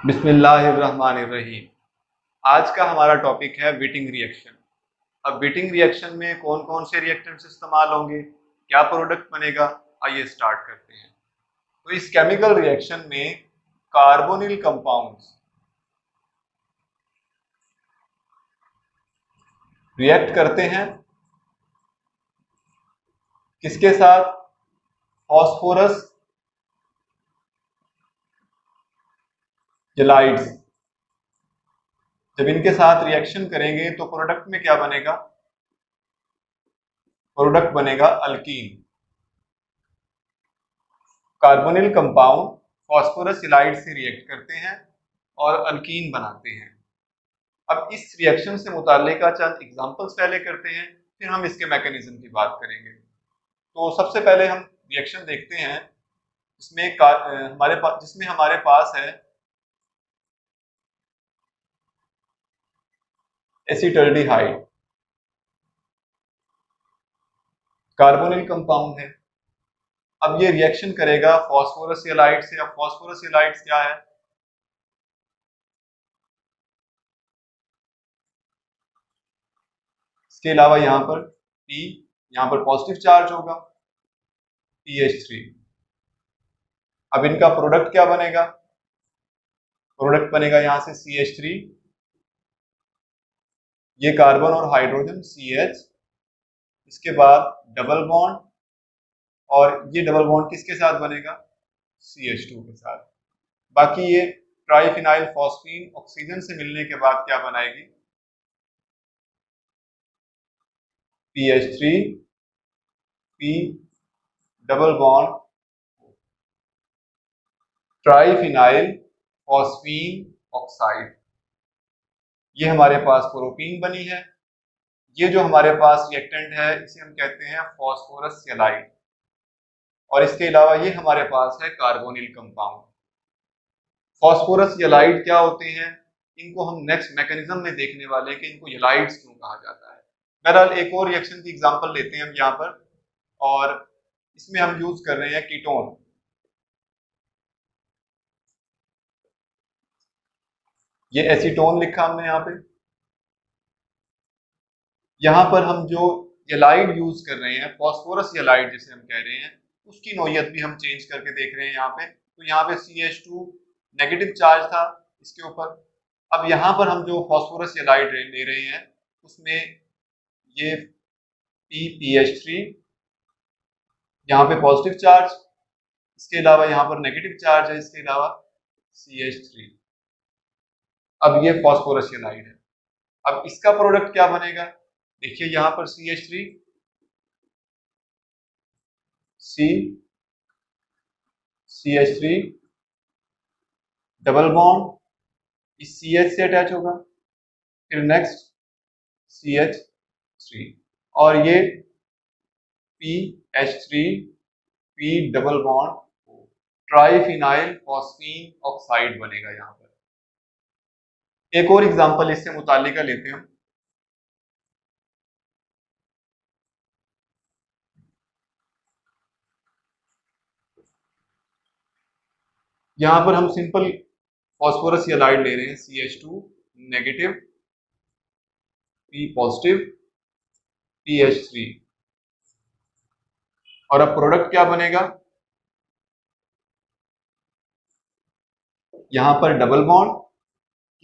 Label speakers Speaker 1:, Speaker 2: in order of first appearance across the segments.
Speaker 1: बिस्मिल्लाहिर्रहमानिर्रहीम। आज का हमारा टॉपिक है बीटिंग रिएक्शन। अब बीटिंग रिएक्शन में कौन कौन से रिएक्टेंट्स इस्तेमाल होंगे, क्या प्रोडक्ट बनेगा, आइए स्टार्ट करते हैं। तो इस केमिकल रिएक्शन में कार्बोनिल कंपाउंड्स रिएक्ट करते हैं किसके साथ? फॉस्फोरस जेलाइड्स। जब इनके साथ रिएक्शन करेंगे तो प्रोडक्ट में क्या बनेगा? प्रोडक्ट बनेगा alkyne. Carbonyl compound phosphorus allied से रिएक्ट करते हैं और अल्कीन बनाते हैं। अब इस रिएक्शन से मुताल्लिक चंद एग्जांपल्स पहले करते हैं, फिर हम इसके मैकेनिज्म की बात करेंगे। तो सबसे पहले हम रिएक्शन देखते हैं जिसमें हमारे पास है एसीटल्डिहाइड। कार्बोनिल कंपाउंड है। अब ये रिएक्शन करेगा फॉस्फोरस एलाइड से। अब फॉस्फोरस एलाइड क्या है? इसके अलावा यहाँ पर P, यहाँ पर पॉजिटिव चार्ज होगा PH3। अब इनका प्रोडक्ट क्या बनेगा? प्रोडक्ट बनेगा यहाँ से CH3, ये कार्बन और हाइड्रोजन CH, इसके बाद डबल बॉन्ड, और ये डबल बॉन्ड किसके साथ बनेगा? CH2 के साथ। बाकी ये ट्राइफिनाइल फॉस्फीन ऑक्सीजन से मिलने के बाद क्या बनाएगी? PH3 P double bond triphenyl phosphine oxide. ये हमारे पास प्रोपीन बनी है। ये जो हमारे पास रिएक्टेंट है इसे हम कहते हैं फॉस्फोरस एलाइड, और इसके अलावा ये हमारे पास है कार्बोनिल कंपाउंड। फॉस्फोरस एलाइड क्या होते हैं, इनको हम नेक्स्ट मैकेनिज्म में देखने वाले हैं कि इनको एलाइड्स क्यों कहा जाता है। बहरहाल एक और रिएक्शन की एग्जांपल लेते हैं हम यहाँ पर, और इसमें हम यूज कर रहे हैं कीटोन। ये एसीटोन लिखा हमने यहाँ पे। यहाँ पर हम जो एलाइड यूज कर रहे हैं, फॉस्फोरस एलाइड जिसे हम कह रहे हैं, उसकी नोयत भी हम चेंज करके देख रहे हैं यहाँ पे। तो यहाँ पे CH2 नेगेटिव चार्ज था इसके ऊपर। अब यहाँ पर हम जो फॉस्फोरस एलाइड ले रहे हैं उसमें ये PPH3, यहाँ पे पॉजिटिव चार्ज, इसके अलावा यहाँ पर नेगेटिव चार्ज है, इसके अलावा CH3। अब ये फॉस्फोरस एलाइड है। अब इसका प्रोडक्ट क्या बनेगा? देखिए यहाँ पर CH3 C CH3 double bond इस CH से अटैच होगा, फिर नेक्स्ट CH3, और ये PH3 P double bond triphenyl phosphine oxide बनेगा। यहाँ पर एक और एग्जांपल इससे मुताल्लिका लेते हैं हम। यहाँ पर हम सिंपल फॉस्फोरस एलाइड ले रहे हैं, CH2 negative P positive PH3, और अब प्रोडक्ट क्या बनेगा? यहाँ पर डबल बॉन्ड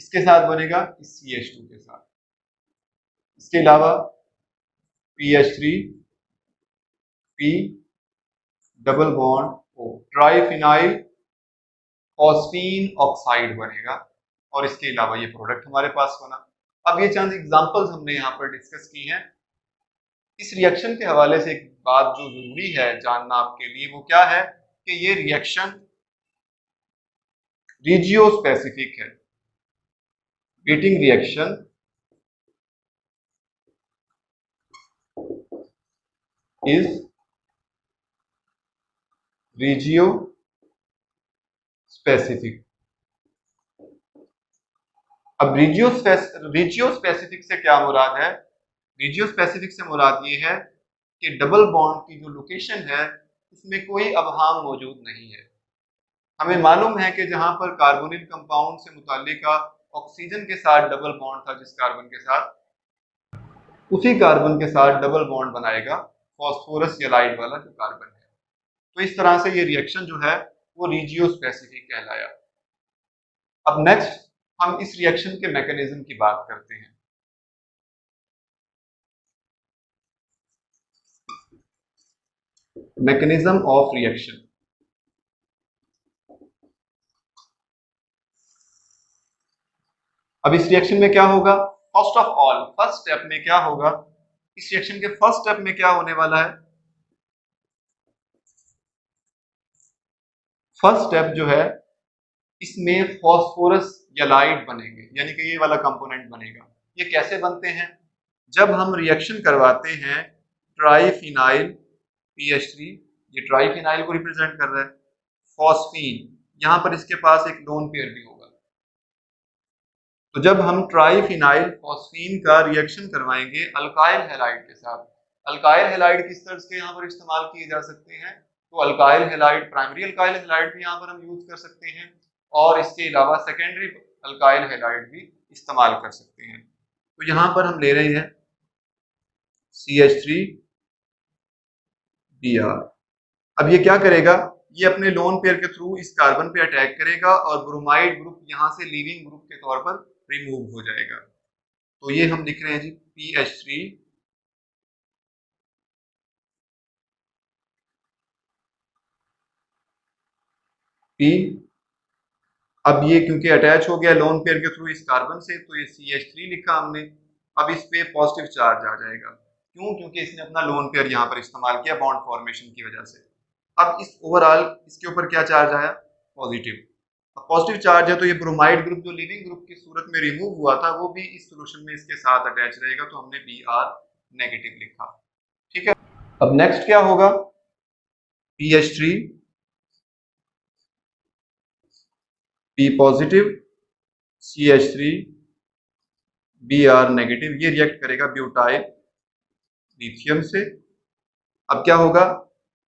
Speaker 1: किसके साथ बनेगा? इस CH2 के साथ। इसके अलावा PH3 P double bond O triphenyl phosphine oxide बनेगा, और इसके अलावा ये प्रोडक्ट हमारे पास बना। अब ये चंद एग्जांपल्स हमने यहाँ पर डिस्कस की हैं। इस रिएक्शन के हवाले से एक बात जो जरूरी है जानना आपके लिए, वो क्या है कि ये रिएक्शन रीजियो स्पेसिफिक है। Beating reaction is regiospecific. अब रीजियो स्पेसिफिक से क्या मुराद है? रीजियो स्पेसिफिक से मुराद ये है कि डबल बॉन्ड की जो लोकेशन है उसमें कोई अवहाम मौजूद नहीं है। हमें मालूम है कि जहां पर कार्बोनिल कंपाउंड से मुताल्लिक ऑक्सीजन के साथ डबल बॉन्ड था, जिस कार्बन के साथ, उसी कार्बन के साथ डबल बॉन्ड बनाएगा फॉस्फोरस एलाइड वाला जो कार्बन है। तो इस तरह से ये रिएक्शन जो है वो रीजियो स्पेसिफिक कहलाया। अब नेक्स्ट हम इस रिएक्शन के मैकेनिज्म की बात करते हैं। Mechanism of reaction. अब इस रिएक्शन में क्या होगा? First of all, first step में क्या होगा? इस रिएक्शन के फर्स्ट स्टेप में क्या होने वाला है? फर्स्ट स्टेप जो है, इसमें फॉस्फोरस एलाइड बनेंगे, यानी कि ये वाला कंपोनेंट बनेगा। ये कैसे बनते हैं? जब हम रिएक्शन करवाते हैं ट्राइफिनाइल PH3, ये ट्राइफिनाइल को रिप्रेजेंट कर रहा है, फॉस्फीन, यहां पर इसके पास एक लोन पेयर भी होगा। तो जब हम ट्राइफिनाइल फॉस्फीन का रिएक्शन करवाएंगे अल्काइल हैलाइड के साथ, अल्काइल हैलाइड किस तरह के यहाँ पर इस्तेमाल किए जा सकते हैं? तो alkyl halide, primary alkyl halide भी यहाँ पर हम यूज कर सकते हैं, और इसके अलावा सेकेंडरी अल्काइल हैलाइड भी इस्तेमाल कर सकते हैं। तो यहाँ पर हम ले रहे हैं CH3Br। अब ये क्या करेगा? ये अपने लोन पेयर के थ्रू इस कार्बन पे अटैक करेगा और ब्रोमाइड ग्रुप यहाँ से लीविंग ग्रुप के तौर पर रिमूव हो जाएगा। तो ये हम लिख रहे हैं जी PH3 P। अब ये क्योंकि अटैच हो गया लोन पेयर के थ्रू इस कार्बन से, तो ये CH3 लिखा हमने। अब इस पे पॉजिटिव चार्ज आ जाएगा। क्यों? क्योंकि इसने अपना लोन पेयर यहाँ पर इस्तेमाल किया बॉन्ड फॉर्मेशन की वजह से। अब इस ओवरऑल इसके ऊपर क्या चार्ज आया? पॉजिटिव। अब पॉजिटिव चार्ज है तो ये ब्रोमाइड ग्रुप जो लिविंग ग्रुप की सूरत में रिमूव हुआ था वो भी इस सोल्यूशन में इसके साथ अटैच रहेगा, तो हमने Br नेगेटिव लिखा। ठीक है। अब नेक्स्ट क्या होगा? PH3 P positive CH3 Br negative, ये रिएक्ट करेगा ब्यूटाइल लिथियम से। अब क्या होगा?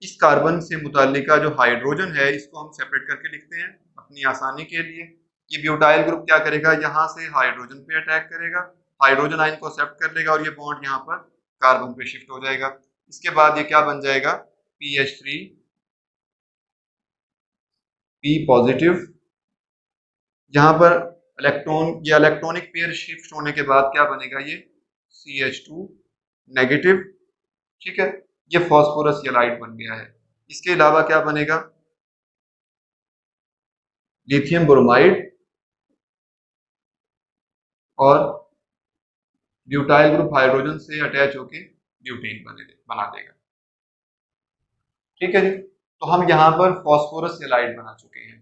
Speaker 1: इस कार्बन से मुताल्लिका जो हाइड्रोजन है इसको हम सेपरेट करके लिखते हैं अपनी आसानी के लिए। ये ब्यूटाइल ग्रुप क्या करेगा? यहाँ से हाइड्रोजन पे अटैक करेगा, हाइड्रोजन आयन को एक्सेप्ट कर लेगा और ये बॉन्ड यहाँ पर कार्बन पे शिफ्ट हो जाएगा। इसके बाद ये क्या बन जाएगा? PH3 P पॉजिटिव, यहाँ पर इलेक्ट्रॉन या इलेक्ट्रॉनिक पेयर शिफ्ट होने के बाद क्या बनेगा? ये CH2 नेगेटिव। ठीक है, ये फॉस्फोरस एलाइड बन गया है। इसके अलावा क्या बनेगा? लिथियम ब्रोमाइड और ब्यूटाइल ग्रुप हाइड्रोजन से अटैच होके ब्यूटेन बना देगा। ठीक है जी, तो हम यहाँ पर फॉस्फोरस एलाइड बना चुके हैं।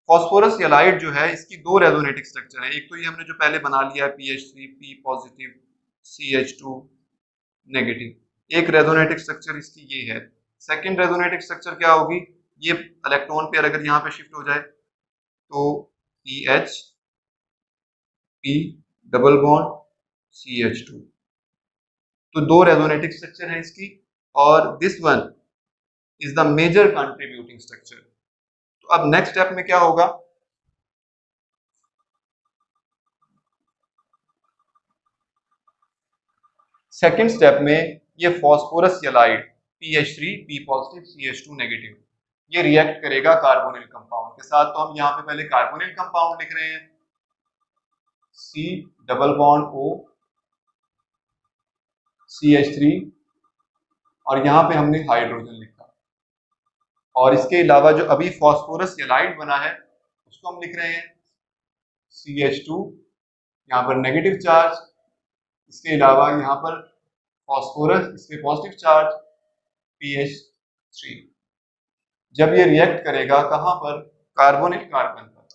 Speaker 1: फॉस्फोरस एलाइड जो है इसकी दो रेजोनेटिक स्ट्रक्चर है। एक तो ये हमने जो पहले बना लिया है PH3 P positive CH2 negative, एक रेजोनेटिक स्ट्रक्चर इसकी ये है। सेकंड रेजोनेटिक स्ट्रक्चर क्या होगी? ये इलेक्ट्रॉन पेयर अगर यहाँ पे शिफ्ट हो जाए तो PH P double bond CH2, तो दो रेजोनेटिक स्ट्रक्चर है इसकी, और this one is the major contributing structure. तो अब नेक्स्ट स्टेप में क्या होगा? सेकंड स्टेप में ये phosphorus allied PH3 P positive CH2 negative ये रिएक्ट करेगा कार्बोनिल कंपाउंड के साथ। तो हम यहाँ पे पहले कार्बोनिल कंपाउंड लिख रहे हैं C double bond O CH3, और यहाँ पे हमने हाइड्रोजन लिखा, और इसके अलावा जो अभी फॉस्फोरस एलाइड बना है उसको हम लिख रहे हैं CH2, यहाँ पर नेगेटिव चार्ज, इसके अलावा यहाँ पर फॉस्फोरस, इस पे पॉजिटिव चार्ज PH3। जब ये रिएक्ट करेगा कहाँ पर? कार्बोनिल कार्बन पर।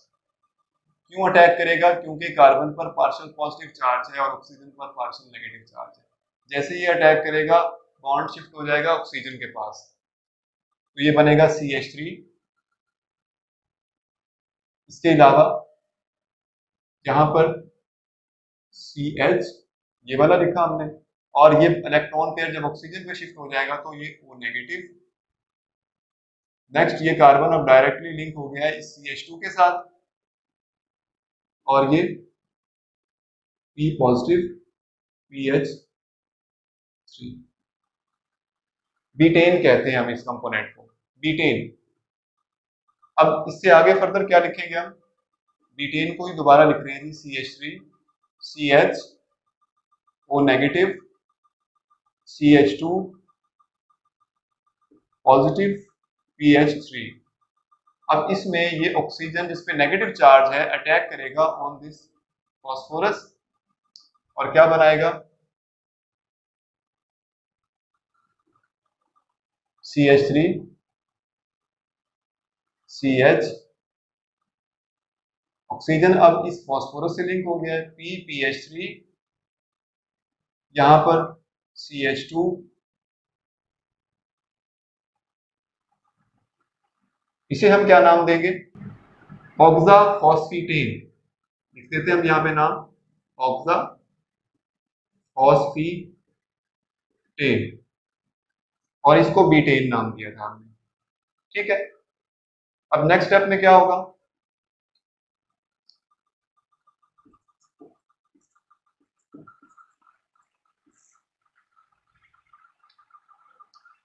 Speaker 1: क्यों अटैक करेगा? क्योंकि कार्बन पर पार्शियल पॉजिटिव चार्ज है और ऑक्सीजन पर पार्शियल नेगेटिव चार्ज है। जैसे ये अटैक करेगा बॉन्ड शिफ्ट हो जाएगा ऑक्सीजन के पास, तो ये बनेगा CH3। इसके अलावा यहाँ पर CH, ये वाला लिखा हमने, और ये इलेक्ट्रॉन पेयर जब ऑक्सीजन पे शिफ्ट हो जाएगा तो ये O नेगेटिव, नेक्स्ट ये कार्बन अब डायरेक्टली लिंक हो गया है इस CH2 के साथ, और ये P पॉजिटिव PH3, बीटेन कहते हैं हम इस कंपोनेंट को, बीटेन। अब इससे आगे फर्दर क्या लिखेंगे हम, बीटेन को ही दोबारा लिख रहे हैं CH3 CHO negative CH2 positive PH3। अब इसमें ये ऑक्सीजन जिस पे नेगेटिव चार्ज है अटैक करेगा ऑन दिस फॉस्फोरस और क्या बनाएगा, CH3 CH, ऑक्सीजन अब इस फॉस्फोरस से लिंक हो गया है, PPH3, यहां पर CH2, इसे हम क्या नाम देंगे, ऑक्सा फॉस्फीटेन, लिख देते हैं हम यहां पे नाम ऑक्सा फॉस्फीटेन, और इसको बीटेन नाम दिया था हमने। ठीक है, अब नेक्स्ट स्टेप में क्या होगा,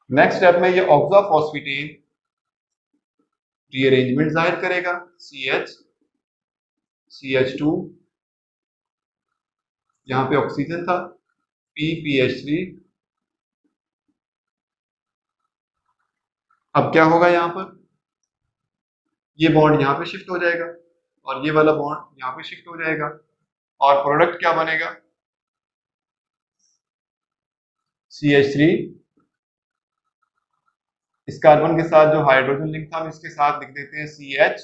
Speaker 1: नेक्स्ट स्टेप में ये ऑक्सा फॉस्फेटेन रीअरेंजमेंट जाहिर करेगा, CH CH2, यहां पे ऑक्सीजन था, PPH3, अब क्या होगा, यहां पर ये बॉन्ड यहां पे शिफ्ट हो जाएगा और ये वाला बॉन्ड यहां पे शिफ्ट हो जाएगा, और प्रोडक्ट क्या बनेगा, CH3, इस कार्बन के साथ जो हाइड्रोजन लिंक था हम इसके साथ लिख देते हैं CH,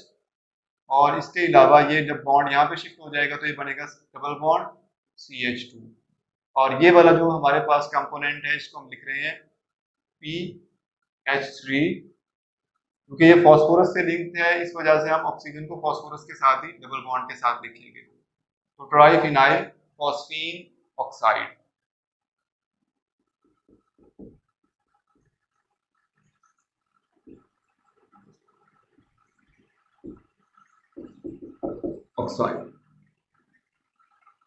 Speaker 1: और इसके अलावा ये जब बॉन्ड यहाँ पे शिफ्ट हो जाएगा तो ये बनेगा डबल बॉन्ड CH2, और ये वाला जो हमारे पास कंपोनेंट है इसको हम लिख रहे हैं PH3, क्योंकि ये फॉस्फोरस से लिंक्ड है इस वजह से हम ऑक्सीजन को फॉस्फोरस के साथ ही डबल बॉन्ड के साथ लिखेंगे, तो ट्राइफिनाइल फॉस्फीन ऑक्साइड। ऑक्साइड,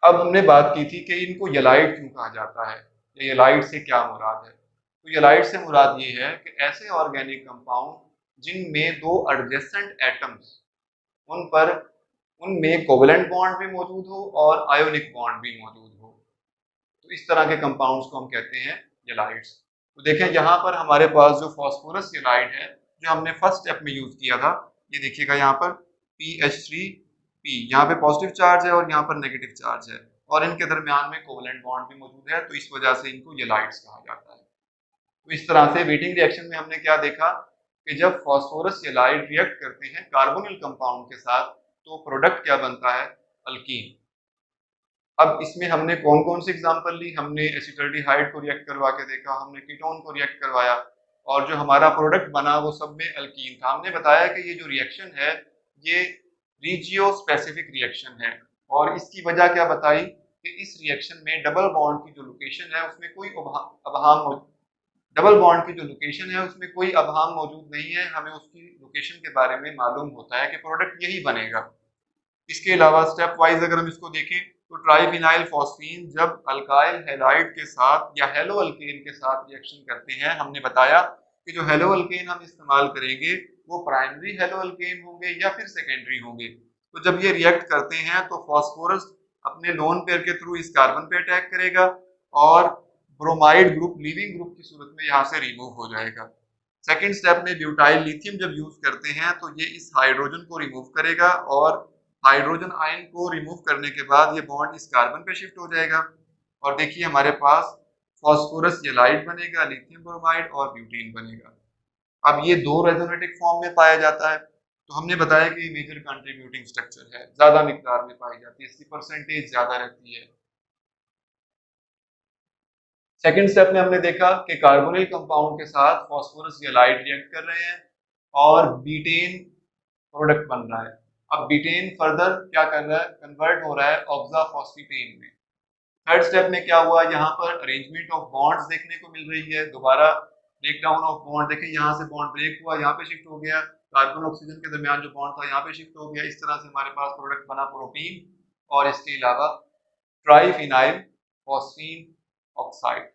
Speaker 1: अब हमने बात की थी कि इनको येलाइड क्यों कहा जाता है, या येलाइड से क्या मुराद है, तो येलाइड से मुराद ये है कि ऐसे ऑर्गेनिक कंपाउंड जिनमें दो एडजेसेंट एटम्स, उन पर उनमें कोवेलेंट बॉन्ड भी मौजूद हो और आयोनिक बॉन्ड भी मौजूद हो, तो इस तरह के कंपाउंड्स को हम कहते हैं येलाइड्स। तो देखें यहाँ पर हमारे पास जो फॉस्फोरस येलाइड है जो हमने फर्स्ट स्टेप में यूज किया था, ये देखिएगा यहाँ पर PH3P, यहाँ पे पॉजिटिव चार्ज है और यहाँ पर नेगेटिव चार्ज है, और इनके दरमियान में कोवेलेंट बॉन्ड भी मौजूद है, तो इस वजह से इनको येलाइड्स कहा जाता है। तो इस तरह से वेटिंग रिएक्शन में हमने क्या देखा कि जब फॉस्फोरस येलाइड रिएक्ट करते हैं कार्बोनिल कंपाउंड के साथ तो प्रोडक्ट क्या बनता है, अल्कीन। अब इसमें हमने कौन कौन सी एग्जांपल ली, हमने एसिटाल्डिहाइड को रिएक्ट करवा के देखा, हमने कीटोन को रिएक्ट करवाया, और जो हमारा प्रोडक्ट बना वो सब में अल्कीन था। हमने बताया कि ये जो रिएक्शन है ये रीजियो स्पेसिफिक रिएक्शन है, और इसकी वजह क्या बताई कि इस रिएक्शन में डबल बॉन्ड की जो लोकेशन है उसमें कोई अबहाम डबल बॉन्ड की जो लोकेशन है उसमें कोई अबहाम मौजूद नहीं है, हमें उसकी लोकेशन के बारे में मालूम होता है कि प्रोडक्ट यही बनेगा। इसके अलावा स्टेप वाइज अगर हम इसको देखें तो ट्राइफिनाइल फॉस्फीन जब अल्काइल हैलाइड के साथ या हेलो अल्केन के साथ रिएक्शन करते हैं, हमने बताया कि जो हेलो अल्केन हम इस्तेमाल करेंगे वो प्राइमरी हेलो अल्केन होंगे या फिर सेकेंडरी होंगे। तो जब ये रिएक्ट करते हैं तो फॉस्फोरस अपने लोन पेयर के थ्रू इस कार्बन पे अटैक करेगा और ब्रोमाइड ग्रुप लिविंग ग्रुप की सूरत में यहाँ से रिमूव हो जाएगा। सेकेंड स्टेप में ब्यूटाइल लिथियम जब यूज करते हैं तो ये इस हाइड्रोजन को रिमूव करेगा, और हाइड्रोजन आयन को रिमूव करने के बाद ये बॉन्ड इस कार्बन पे शिफ्ट हो जाएगा, और देखिए हमारे पास फॉस्फोरस येलाइड बनेगा, लिथियम ब्रोमाइड और ब्यूटेन बनेगा। अब ये दो रेजोनेटिक फॉर्म में पाया जाता है, तो हमने बताया कि मेजर कंट्रीब्यूटिंग स्ट्रक्चर है, ज्यादा मिकदार में पाई जाती है, इसकी परसेंटेज ज्यादा रहती है। सेकेंड स्टेप में हमने देखा कि कार्बोनिल कंपाउंड के साथ फॉस्फोरस येलाइड रिएक्ट कर रहे हैं और बीटेन प्रोडक्ट बन रहा है। अब बीटेन फर्दर क्या कर रहा है, कन्वर्ट हो रहा है ऑक्साफॉस्फेटेन में। थर्ड स्टेप में क्या हुआ, यहाँ पर अरेंजमेंट ऑफ बॉन्ड्स देखने को मिल रही है, दोबारा ब्रेक डाउन ऑफ बॉन्ड देखें, यहाँ से बॉन्ड ब्रेक हुआ, यहाँ पे शिफ्ट हो गया, कार्बन ऑक्सीजन के दरमियान जो बॉन्ड था यहाँ पे शिफ्ट हो गया। इस तरह से हमारे पास प्रोडक्ट बना प्रोपीन और इसके अलावा ट्राइफिनाइल फॉस्फीन ऑक्साइड।